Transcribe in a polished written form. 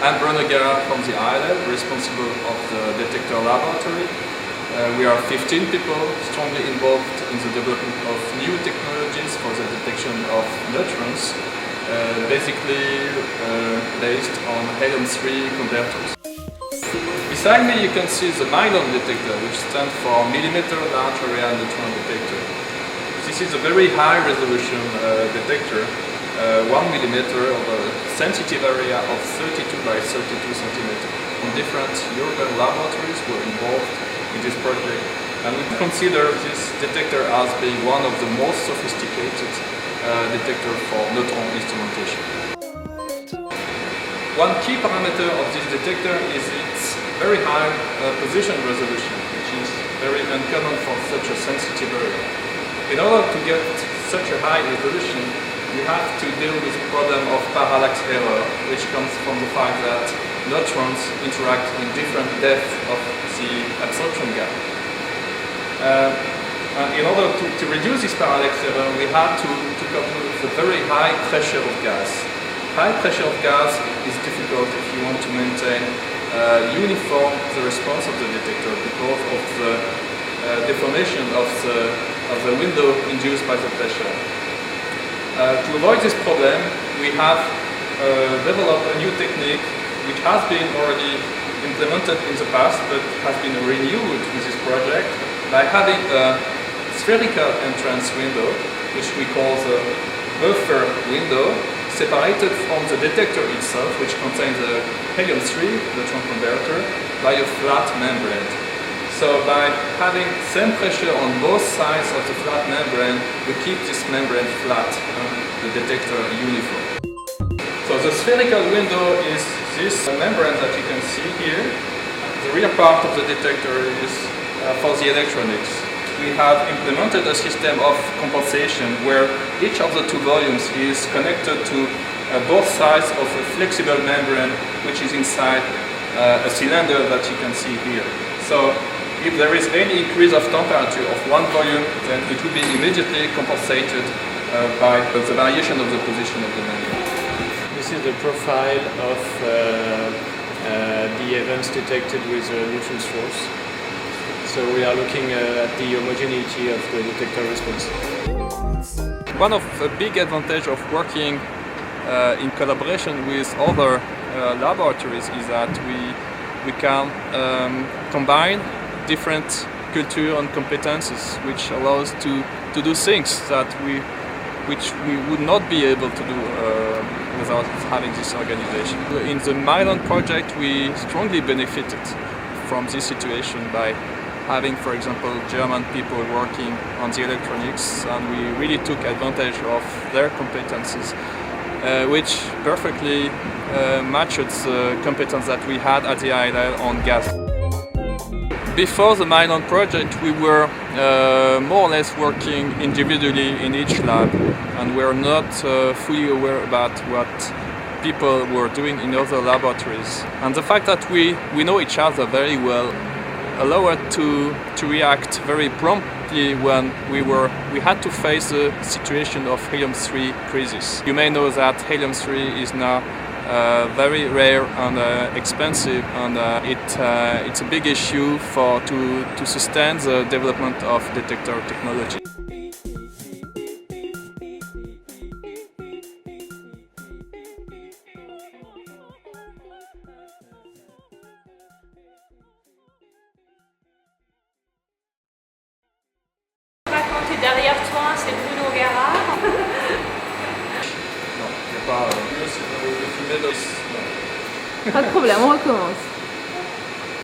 I'm Bruno Guerard from the island, responsible of the detector laboratory. We are 15 people strongly involved in the development of new technologies for the detection of neutrons, basically based on helium-3 converters. Beside me you can see the MILAND detector, which stands for millimeter large area neutron detector. This is a very high resolution detector, 1 millimeter of a sensitive area of 32 by 32 centimeters. Different European laboratories were involved in this project, and we consider this detector as being one of the most sophisticated detectors for neutron instrumentation. One key parameter of this detector is its very high position resolution, which is very uncommon for such a sensitive area. In order to get such a high resolution, we have to deal with the problem of parallax error, which comes from the fact that neutrons interact in different depths of the absorption gap. And in order to reduce this parallax error, we had to couple with a very high pressure of gas. High pressure of gas is difficult if you want to maintain uniform the response of the detector because of the deformation of the window induced by the pressure. To avoid this problem, we have developed a new technique which has been already implemented in the past but has been renewed in this project by having a spherical entrance window, which we call the buffer window, separated from the detector itself, which contains a helium-3 neutron converter, by a flat membrane. So by having same pressure on both sides of the flat membrane, we keep this membrane flat, the detector uniform. So the spherical window is this membrane that you can see here. The rear part of the detector is for the electronics. We have implemented a system of compensation where each of the two volumes is connected to both sides of a flexible membrane which is inside a cylinder that you can see here. So if there is any increase of temperature of one volume, then it will be immediately compensated by the variation of the position of the membrane. This is the profile of the events detected with a neutron source. So we are looking at the homogeneity of the detector response. One of the big advantages of working in collaboration with other laboratories is that we can combine different culture and competences, which allows to do things that which we would not be able to do without having this organization. In the MILAND project, we strongly benefited from this situation by having, for example, German people working on the electronics, and we really took advantage of their competences, which perfectly matched the competence that we had at the ILL on gas. Before the MILAND project, we were more or less working individually in each lab, and we were not fully aware about what people were doing in other laboratories. And the fact that we know each other very well allowed us to react very promptly when we had to face the situation of helium-3 crisis. You may know that helium-3 is now very rare and expensive, and it's a big issue to sustain the development of detector technology. Derrière toi, c'est Bruno Guerard. Non, il n'y a pas... Pas de problème, on recommence.